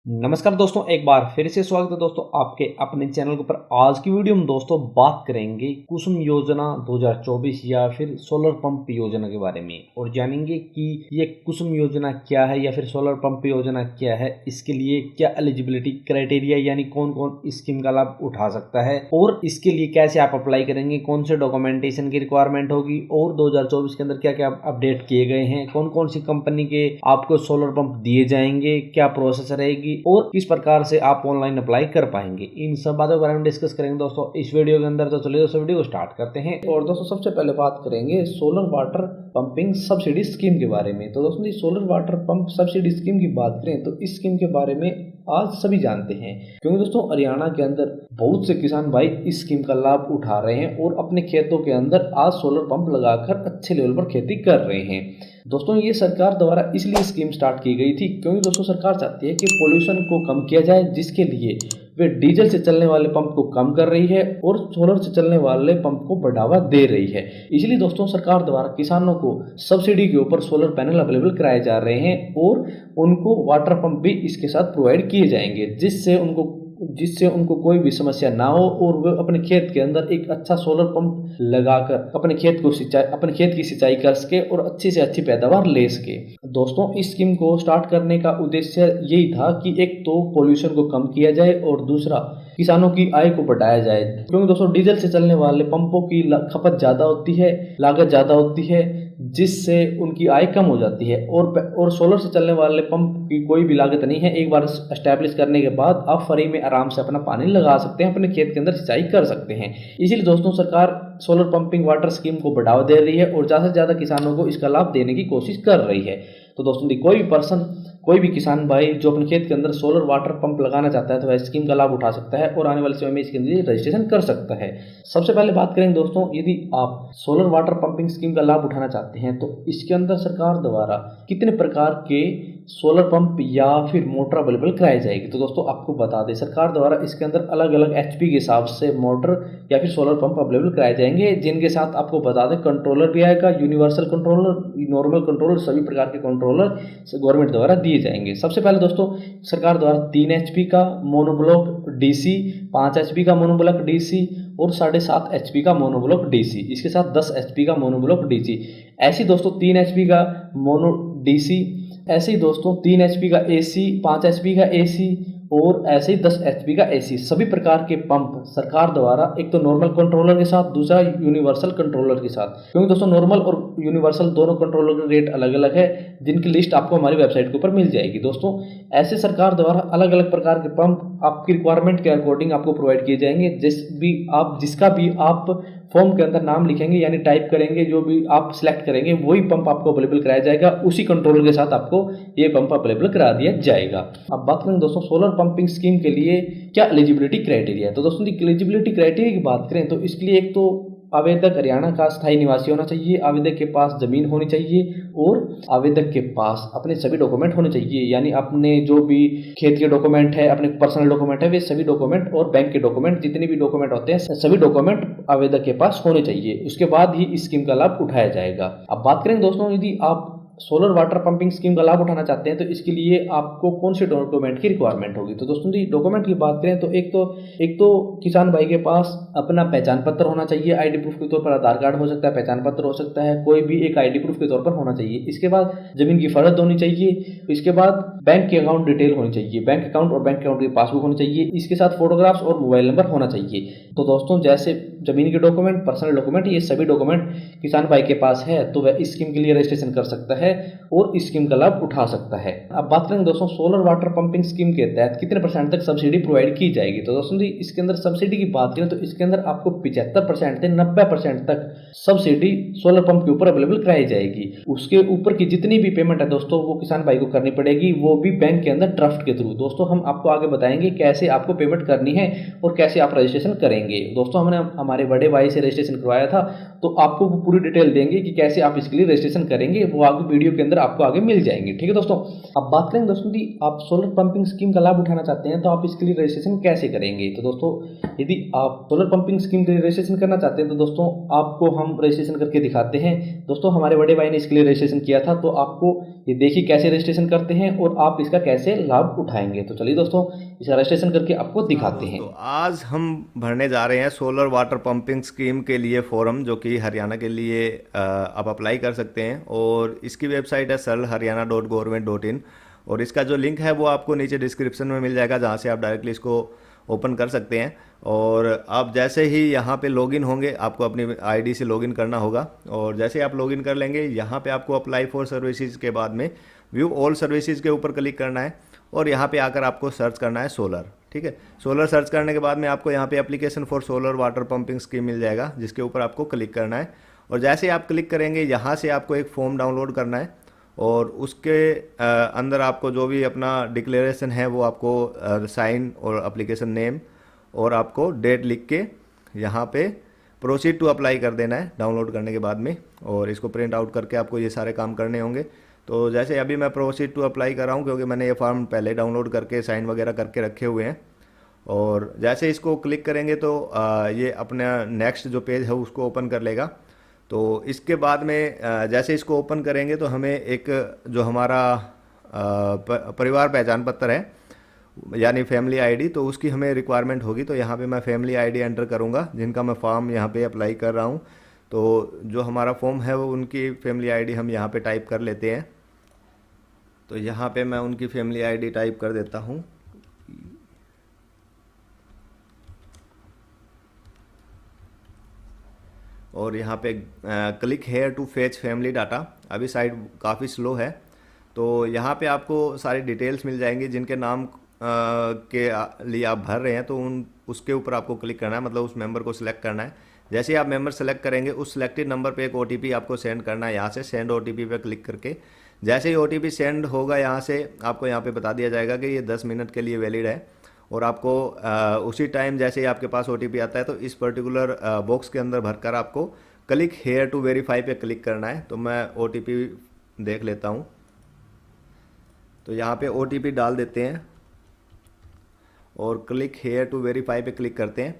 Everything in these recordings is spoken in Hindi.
नमस्कार दोस्तों, एक बार फिर से स्वागत है दोस्तों आपके अपने चैनल के ऊपर। आज की वीडियो में दोस्तों बात करेंगे कुसुम योजना 2024 या फिर सोलर पंप योजना के बारे में और जानेंगे कि ये कुसुम योजना क्या है या फिर सोलर पंप योजना क्या है, इसके लिए क्या एलिजिबिलिटी क्राइटेरिया यानी कौन कौन इस स्कीम का लाभ उठा सकता है और इसके लिए कैसे आप अप्लाई करेंगे, कौन से डॉक्यूमेंटेशन की रिक्वायरमेंट होगी और 2024 के अंदर क्या क्या अपडेट किए गए हैं, कौन कौन सी कंपनी के आपको सोलर पंप दिए जाएंगे, क्या प्रोसेस रहेगी और किस प्रकार से आप ऑनलाइन अप्लाई कर पाएंगे, इन सब बातों के बारे में डिस्कस करेंगे दोस्तों इस वीडियो के अंदर। तो चलिए दोस्तों वीडियो को स्टार्ट करते हैं। और दोस्तों सबसे पहले बात करेंगे solar water pumping subsidy scheme के बारे में। तो दोस्तों solar water pump subsidy scheme की बात करें तो इस स्कीम के बारे में आज सभी जानते हैं, क्योंकि दोस्तों हरियाणा के अंदर बहुत से किसान भाई इस स्कीम का लाभ उठा रहे हैं और अपने खेतों के अंदर आज सोलर पंप लगाकर अच्छे लेवल पर खेती कर रहे हैं। दोस्तों ये सरकार द्वारा इसलिए स्कीम स्टार्ट की गई थी क्योंकि दोस्तों सरकार चाहती है कि पोल्यूशन को कम किया जाए, जिसके लिए वे डीजल से चलने वाले पंप को कम कर रही है और सोलर से चलने वाले पंप को बढ़ावा दे रही है। इसलिए दोस्तों सरकार द्वारा किसानों को सब्सिडी के ऊपर सोलर पैनल अवेलेबल कराए जा रहे हैं और उनको वाटर पंप भी इसके साथ प्रोवाइड किए जाएंगे, जिससे उनको कोई भी समस्या ना हो और वे अपने खेत के अंदर एक अच्छा सोलर पंप लगाकर अपने खेत की सिंचाई कर सके और अच्छी से अच्छी पैदावार ले सके। दोस्तों इस स्कीम को स्टार्ट करने का उद्देश्य यही था कि एक तो पोल्यूशन को कम किया जाए और दूसरा किसानों की आय को बढ़ाया जाए, क्योंकि दोस्तों डीजल से चलने वाले पंपों की खपत ज्यादा होती है, लागत ज्यादा होती है, जिससे उनकी आय कम हो जाती है और सोलर से चलने वाले पंप की कोई भी लागत नहीं है। एक बार एस्टैब्लिश करने के बाद आप फ्री में आराम से अपना पानी लगा सकते हैं, अपने खेत के अंदर सिंचाई कर सकते हैं। इसीलिए दोस्तों सरकार सोलर पंपिंग वाटर स्कीम को बढ़ावा दे रही है और ज़्यादा से ज़्यादा किसानों को इसका लाभ देने की कोशिश कर रही है। तो दोस्तों कोई भी किसान भाई जो अपने खेत के अंदर सोलर वाटर पंप लगाना चाहता है तो वह स्कीम का लाभ उठा सकता है और आने वाले समय में इसके अंदर रजिस्ट्रेशन कर सकता है। सबसे पहले बात करेंगे दोस्तों, यदि आप सोलर वाटर पंपिंग स्कीम का लाभ उठाना चाहते हैं तो इसके अंदर सरकार द्वारा कितने प्रकार के सोलर पंप या फिर मोटर अवेलेबल कराई जाएगी। तो दोस्तों आपको बता दें, सरकार द्वारा इसके अंदर अलग अलग एचपी के हिसाब से मोटर या फिर सोलर पंप अवेलेबल कराए जाएंगे, जिनके साथ आपको बता दें कंट्रोलर भी आएगा, यूनिवर्सल कंट्रोलर, नॉर्मल कंट्रोलर, सभी प्रकार के कंट्रोलर गवर्नमेंट द्वारा दिए जाएंगे। सबसे पहले दोस्तों सरकार द्वारा 3 HP का मोनोब्लॉक डीसी, 5 HP का मोनोब्लॉक डीसी और 7.5 HP का मोनोब्लॉक डीसी, इसके साथ 10 HP का मोनोब्लॉक डीसी, ऐसी दोस्तों 3 HP का मोनो डीसी, ऐसे ही दोस्तों 3 HP का एसी, 5 HP का एसी और ऐसे ही 10 HP का एसी, सभी प्रकार के पंप सरकार द्वारा एक तो नॉर्मल कंट्रोलर के साथ, दूसरा यूनिवर्सल कंट्रोलर के साथ, क्योंकि दोस्तों नॉर्मल और यूनिवर्सल दोनों कंट्रोलर के रेट अलग अलग है, जिनकी लिस्ट आपको हमारी वेबसाइट के ऊपर मिल जाएगी। दोस्तों ऐसे सरकार द्वारा अलग अलग प्रकार के पंप आपकी रिक्वायरमेंट के अकॉर्डिंग आपको प्रोवाइड किए जाएंगे। जिसका भी आप फॉर्म के अंदर नाम लिखेंगे यानी टाइप करेंगे, जो भी आप सिलेक्ट करेंगे वही पंप आपको अवेलेबल कराया जाएगा, उसी कंट्रोलर के साथ आपको ये पंप अवेलेबल करा दिया जाएगा। अब बात करें दोस्तों सोलर पंपिंग स्कीम के लिए क्या एलिजिबिलिटी क्राइटेरिया है। तो दोस्तों एलिजिबिलिटी क्राइटेरिया की बात करें तो इसके लिए एक तो आवेदक हरियाणा का स्थायी निवासी होना चाहिए, आवेदक के पास जमीन होनी चाहिए और आवेदक के पास अपने सभी डॉक्यूमेंट होने चाहिए, यानी अपने जो भी खेत के डॉक्यूमेंट है, अपने पर्सनल डॉक्यूमेंट है, वे सभी डॉक्यूमेंट और बैंक के डॉक्यूमेंट, जितने भी डॉक्यूमेंट होते हैं सभी डॉक्यूमेंट आवेदक के पास होने चाहिए। उसके बाद ही इस स्कीम का लाभ उठाया जाएगा। अब बात करें दोस्तों, यदि आप सोलर वाटर पंपिंग स्कीम का लाभ उठाना चाहते हैं तो इसके लिए आपको कौन से डॉक्यूमेंट की रिक्वायरमेंट होगी। तो दोस्तों जी डॉक्यूमेंट की बात करें तो एक तो किसान भाई के पास अपना पहचान पत्र होना चाहिए, आईडी प्रूफ के तौर पर आधार कार्ड हो सकता है, पहचान पत्र हो सकता है, कोई भी एक आईडी प्रूफ के तौर पर होना चाहिए। इसके बाद जमीन की फर्द होनी चाहिए, इसके बाद बैंक के अकाउंट डिटेल होनी चाहिए, बैंक अकाउंट और बैंक अकाउंट की पासबुक होनी चाहिए, इसके साथ फोटोग्राफ्स और मोबाइल नंबर होना चाहिए। तो दोस्तों जैसे जमीन के डॉक्यूमेंट, पर्सनल डॉक्यूमेंट, ये सभी डॉक्यूमेंट किसान भाई के पास है तो वह इस स्कीम के लिए रजिस्ट्रेशन कर सकता है और इस स्कीम का लाभ उठा सकता है। अब बात करेंगे दोस्तों सोलर वाटर पंपिंग स्कीम के तहत कितने % तक सब्सिडी प्रोवाइड की जाएगी। तो दोस्तों जी इसके अंदर सब्सिडी की बात करें तो इसके अंदर आपको 75% से 90% तक सब्सिडी सोलर पंप के ऊपर अवेलेबल कराई जाएगी। उसके ऊपर की जितनी भी पेमेंट है दोस्तों वो किसान भाई को करनी पड़ेगी, वो भी बैंक के अंदर ड्राफ्ट के थ्रू। दोस्तों हम आपको आगे बताएंगे कैसे आपको पेमेंट करनी है और कैसे आप रजिस्ट्रेशन करेंगे। दोस्तों हमने हमारे बड़े भाई से रजिस्ट्रेशन करवाया था तो आपको पूरी डिटेल देंगे कि कैसे आप इसके लिए रजिस्ट्रेशन करेंगे, वो आगे वीडियो के अंदर आपको आगे मिल जाएंगे। ठीक है दोस्तों, अब बात करेंगे दोस्तों जी, आप सोलर पंपिंग स्कीम का लाभ उठाना चाहते हैं तो आप इसके लिए रजिस्ट्रेशन कैसे करेंगे। तो दोस्तों यदि आप सोलर पंपिंग स्कीम के लिए रजिस्ट्रेशन करना चाहते हैं तो दोस्तों आपको हम रजिस्ट्रेशन करके दिखाते हैं। दोस्तों हमारे बड़े भाई ने इसके लिए रजिस्ट्रेशन किया था, तो आपको ये देखिए कैसे रजिस्ट्रेशन करते हैं और आप इसका कैसे लाभ उठाएंगे। तो चलिए दोस्तों इसका रजिस्ट्रेशन करके आपको दिखाते हैं। तो आज हम भरने जा रहे हैं सोलर वाटर पंपिंग स्कीम के लिए फॉर्म, जो कि हरियाणा के लिए आप अप्लाई कर सकते हैं। और इसकी वेबसाइट है sarlharyana.government.in और इसका जो लिंक है वो आपको नीचे डिस्क्रिप्शन में मिल जाएगा, जहाँ से आप डायरेक्टली इसको ओपन कर सकते हैं। और आप जैसे ही यहाँ पे लॉगिन होंगे, आपको अपनी आईडी से लॉगिन करना होगा और जैसे आप लॉगिन कर लेंगे, यहाँ पे आपको अप्लाई फॉर सर्विसेज के बाद में व्यू ऑल सर्विसेज के ऊपर क्लिक करना है और यहाँ पे आकर आपको सर्च करना है सोलर। ठीक है, सोलर सर्च करने के बाद में आपको यहाँ पे application for solar water pumping scheme मिल जाएगा, जिसके ऊपर आपको क्लिक करना है। और जैसे ही आप क्लिक करेंगे, यहाँ से आपको एक फॉर्म डाउनलोड करना है और उसके अंदर आपको जो भी अपना डिक्लेरेशन है वो आपको साइन और एप्लीकेशन नेम और आपको डेट लिख के यहाँ पे प्रोसीड टू अप्लाई कर देना है डाउनलोड करने के बाद में। और इसको प्रिंट आउट करके आपको ये सारे काम करने होंगे। तो जैसे अभी मैं प्रोसीड टू अप्लाई कर रहा हूँ, क्योंकि मैंने ये फॉर्म पहले डाउनलोड करके साइन वगैरह करके रखे हुए हैं। और जैसे इसको क्लिक करेंगे तो ये अपना नेक्स्ट जो पेज है उसको ओपन कर लेगा। तो इसके बाद में जैसे इसको ओपन करेंगे तो हमें एक जो हमारा परिवार पहचान पत्र है, यानी फैमिली आईडी, तो उसकी हमें रिक्वायरमेंट होगी। तो यहाँ पे मैं फैमिली आईडी एंटर करूँगा, जिनका मैं फॉर्म यहाँ पे अप्लाई कर रहा हूँ। तो जो हमारा फॉर्म है वो उनकी फैमिली आईडी हम यहाँ पे टाइप कर लेते हैं। तो यहाँ पे मैं उनकी फैमिली आईडी टाइप कर देता हूँ। और यहाँ पे click here to fetch family data. अभी साइट काफ़ी स्लो है, तो यहाँ पे आपको सारी डिटेल्स मिल जाएंगी जिनके नाम के लिए आप भर रहे हैं। तो उसके ऊपर आपको क्लिक करना है, मतलब उस मेंबर को सिलेक्ट करना है। जैसे ही आप मेंबर सेलेक्ट करेंगे, उस सिलेक्टेड नंबर पे एक ओटीपी आपको सेंड करना है। यहाँ से सेंड ओटीपी पे क्लिक करके जैसे ही ओटीपी सेंड होगा, यहाँ से आपको यहाँ पे बता दिया जाएगा कि ये 10 मिनट के लिए वैलिड है। और आपको उसी टाइम जैसे ही आपके पास ओटीपी आता है तो इस पर्टिकुलर बॉक्स के अंदर भरकर आपको क्लिक हेयर टू वेरीफाई पे क्लिक करना है। तो मैं ओटीपी देख लेता हूँ। तो यहाँ पे ओटीपी डाल देते हैं और क्लिक हेयर टू वेरीफाई पे क्लिक करते हैं।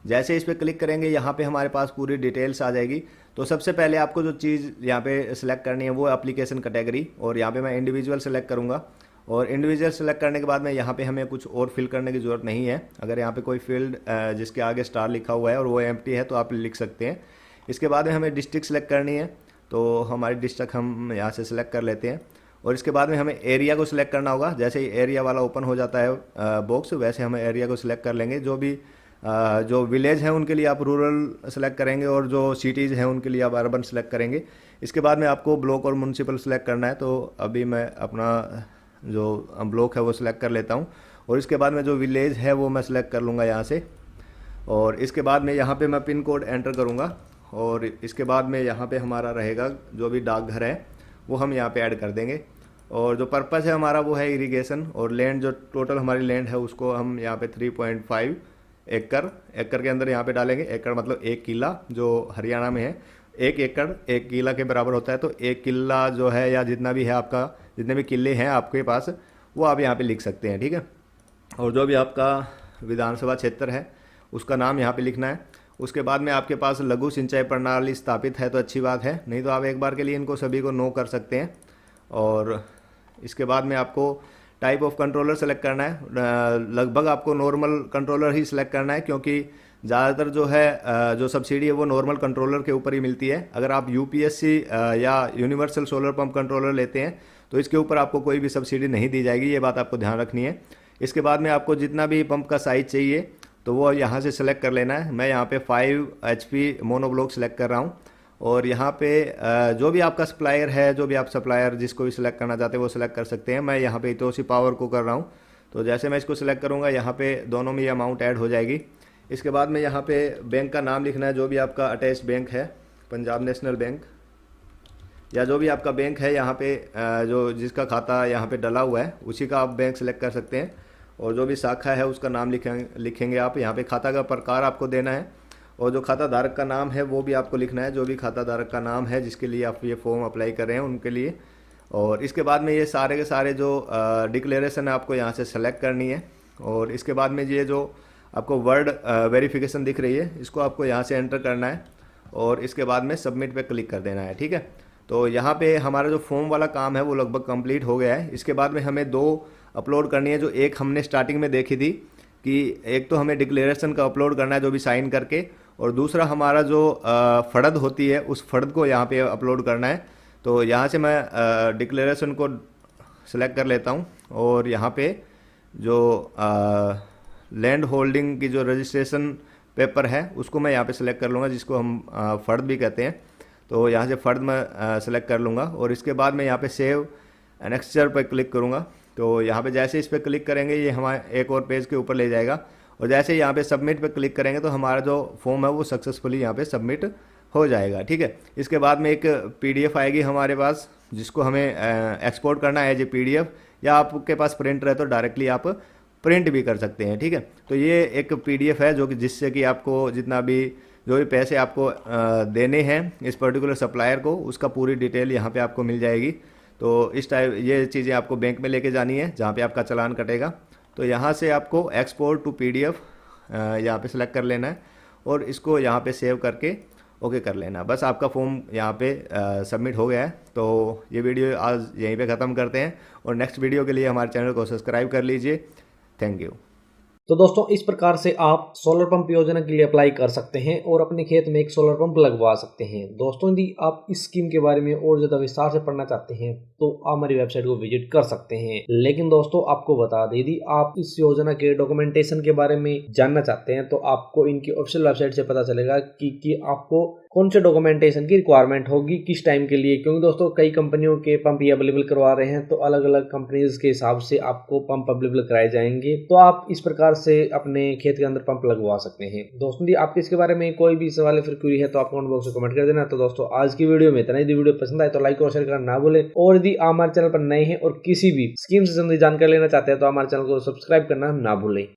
जैसे इस पर क्लिक करेंगे, यहाँ पे हमारे पास पूरी डिटेल्स आ जाएगी। तो सबसे पहले आपको जो चीज़ यहाँ पे सिलेक्ट करनी है वो एप्लीकेशन कैटेगरी, और यहाँ पे मैं इंडिविजुअल सेलेक्ट करूँगा। और इंडिविजुअल सेलेक्ट करने के बाद में यहाँ पे हमें कुछ और फिल करने की ज़रूरत नहीं है। अगर यहाँ पे कोई फील्ड जिसके आगे स्टार लिखा हुआ है और वो एम्प्टी है तो आप लिख सकते हैं। इसके बाद में हमें डिस्ट्रिक्ट सेलेक्ट करनी है, तो हमारी डिस्ट्रिक्ट हम यहाँ से सिलेक्ट कर लेते हैं। और इसके बाद में हमें एरिया को सिलेक्ट करना होगा। जैसे ही एरिया वाला ओपन हो जाता है बॉक्स, वैसे हमें एरिया को सिलेक्ट कर लेंगे। जो विलेज हैं उनके लिए आप रूरल सेलेक्ट करेंगे और जो सिटीज़ हैं उनके लिए आप अर्बन सेलेक्ट करेंगे। इसके बाद में आपको ब्लॉक और म्यूनसिपल सेलेक्ट करना है। तो अभी मैं अपना जो ब्लॉक है वो सिलेक्ट कर लेता हूँ और इसके बाद में जो विलेज है वो मैं सिलेक्ट कर लूँगा यहाँ से। और इसके बाद में यहाँ पे मैं पिन कोड एंटर करूँगा और इसके बाद में यहाँ पे हमारा रहेगा जो भी डाकघर है वो हम यहाँ पे ऐड कर देंगे। और जो पर्पस है हमारा वो है इरिगेशन, और लैंड जो टोटल हमारी लैंड है उसको हम यहाँ पे 3.5 एकड़ के अंदर यहाँ पे डालेंगे। एकड़ मतलब 1 किला, जो हरियाणा में है 1 एकड़ 1 किला के बराबर होता है। तो 1 किला जो है या जितना भी है आपका, जितने भी किले हैं आपके पास वो आप यहाँ पे लिख सकते हैं। ठीक है, और जो भी आपका विधानसभा क्षेत्र है उसका नाम यहाँ पे लिखना है। उसके बाद में आपके पास लघु सिंचाई प्रणाली स्थापित है तो अच्छी बात है, नहीं तो आप एक बार के लिए इनको सभी को नो कर सकते हैं। और इसके बाद में आपको टाइप ऑफ कंट्रोलर सेलेक्ट करना है। लगभग आपको नॉर्मल कंट्रोलर ही सिलेक्ट करना है, क्योंकि ज़्यादातर जो है जो सब्सिडी है वो नॉर्मल कंट्रोलर के ऊपर ही मिलती है। अगर आप यूपीएससी या यूनिवर्सल सोलर पंप कंट्रोलर लेते हैं तो इसके ऊपर आपको कोई भी सब्सिडी नहीं दी जाएगी, ये बात आपको ध्यान रखनी है। इसके बाद में आपको जितना भी पंप का साइज़ चाहिए तो वो यहाँ से सिलेक्ट कर लेना है। मैं यहाँ पे 5 HP मोनोब्लॉक सिलेक्ट कर रहा हूँ। और यहाँ पे जो भी आपका सप्लायर है, जो भी आप सप्लायर जिसको भी सिलेक्ट करना चाहते हैं वो सिलेक्ट कर सकते हैं। मैं यहाँ पे इतोसी पावर को कर रहा हूँ। तो जैसे मैं इसको सिलेक्ट करूँगा, यहाँ पे दोनों में ये अमाउंट ऐड हो जाएगी। इसके बाद में यहाँ पे बैंक का नाम लिखना है, जो भी आपका अटैच बैंक है, पंजाब नेशनल बैंक या जो भी आपका बैंक है, यहाँ पे जो जिसका खाता यहाँ पे डला हुआ है उसी का आप बैंक सेलेक्ट कर सकते हैं। और जो भी शाखा है उसका नाम लिखेंगे आप। यहाँ पे खाता का प्रकार आपको देना है और जो खाता धारक का नाम है वो भी आपको लिखना है। जो भी खाता धारक का नाम है जिसके लिए आप ये फॉर्म अप्लाई कर रहे हैं उनके लिए और इसके बाद में ये सारे के सारे जो डिक्लेरेशन है आपको यहाँ से सेलेक्ट करनी है। और इसके बाद में ये जो आपको वर्ड वेरिफिकेशन दिख रही है इसको आपको यहाँ से एंटर करना है और इसके बाद में सबमिट पे क्लिक कर देना है। ठीक है, तो यहाँ पे हमारा जो फॉर्म वाला काम है वो लगभग कंप्लीट हो गया है। इसके बाद में हमें 2 अपलोड करनी है, जो एक हमने स्टार्टिंग में देखी थी कि एक तो हमें डिक्लेरेशन का अपलोड करना है जो भी साइन करके, और दूसरा हमारा जो फर्द होती है उस फर्द को यहाँ पे अपलोड करना है। तो यहाँ से मैं डिक्लेरेशन को सिलेक्ट कर लेता हूँ और यहाँ पे जो लैंड होल्डिंग की जो रजिस्ट्रेशन पेपर है उसको मैं यहाँ पे सिलेक्ट कर लूँगा, जिसको हम फ़र्द भी कहते हैं। तो यहाँ से फ़र्द मैं सिलेक्ट कर लूँगा और इसके बाद मैं यहाँ पे सेव एनेक्चर पर क्लिक करूँगा। तो यहाँ पे जैसे इस पर क्लिक करेंगे ये हमारे एक और पेज के ऊपर ले जाएगा, और जैसे यहाँ पे सबमिट पे क्लिक करेंगे तो हमारा जो फॉर्म है वो सक्सेसफुली यहाँ पे सबमिट हो जाएगा। ठीक है, इसके बाद में एक PDF आएगी हमारे पास जिसको हमें एक्सपोर्ट करना है एज ए PDF, या आपके पास प्रिंटर है तो डायरेक्टली आप प्रिंट भी कर सकते हैं। ठीक है, तो ये एक PDF है जो कि जिससे कि आपको जितना भी जो भी पैसे आपको देने हैं इस पर्टिकुलर सप्लायर को उसका पूरी डिटेल यहाँ पे आपको मिल जाएगी। तो इस टाइप ये चीज़ें आपको बैंक में लेके जानी है जहाँ पे आपका चालान कटेगा। तो यहाँ से आपको एक्सपोर्ट टू PDF यहाँ पे सेलेक्ट कर लेना है और इसको यहाँ पे सेव करके ओके कर लेना। बस आपका फॉर्म यहाँ पे सबमिट हो गया है। तो ये वीडियो आज यहीं पे ख़त्म करते हैं और नेक्स्ट वीडियो के लिए हमारे चैनल को सब्सक्राइब कर लीजिए। Thank you. तो दोस्तों इस प्रकार से आप सोलर पंप योजना के लिए अप्लाई कर सकते हैं और अपने खेत में एक सोलर पंप लगवा सकते हैं। दोस्तों यदि आप इस स्कीम के बारे में और ज़्यादा विस्तार से पढ़ना चाहते हैं तो आप हमारी वेबसाइट को विजिट कर सकते हैं। लेकिन दोस्तों आपको बता दें, यदि आप इस योजना के डॉक्यूमेंटेशन के बारे में जानना चाहते हैं तो आपको इनकी ऑफिशियल वेबसाइट से पता चलेगा कि आपको कौन से डॉक्यूमेंटेशन की रिक्वायरमेंट होगी किस टाइम के लिए। क्योंकि दोस्तों कई कंपनियों के पंप ये अवेलेबल करवा रहे हैं, तो अलग अलग कंपनीज के हिसाब से आपको पंप अवेलेबल कराए जाएंगे। तो आप इस प्रकार से अपने खेत के अंदर पंप लगवा सकते हैं। दोस्तों यदि आपके इसके बारे में कोई भी सवाल या फिर क्वेरी है तो आप कमेंट बॉक्स में कमेंट कर देना। तो दोस्तों आज की वीडियो में इतना ही। यदि वीडियो पसंद आए तो लाइक और शेयर करना ना भूलें, और यदि आप हमारे चैनल पर नए हैं और किसी भी स्कीम से संबंधित जानकारी लेना चाहते हैं तो हमारे चैनल को सब्सक्राइब करना ना भूलें।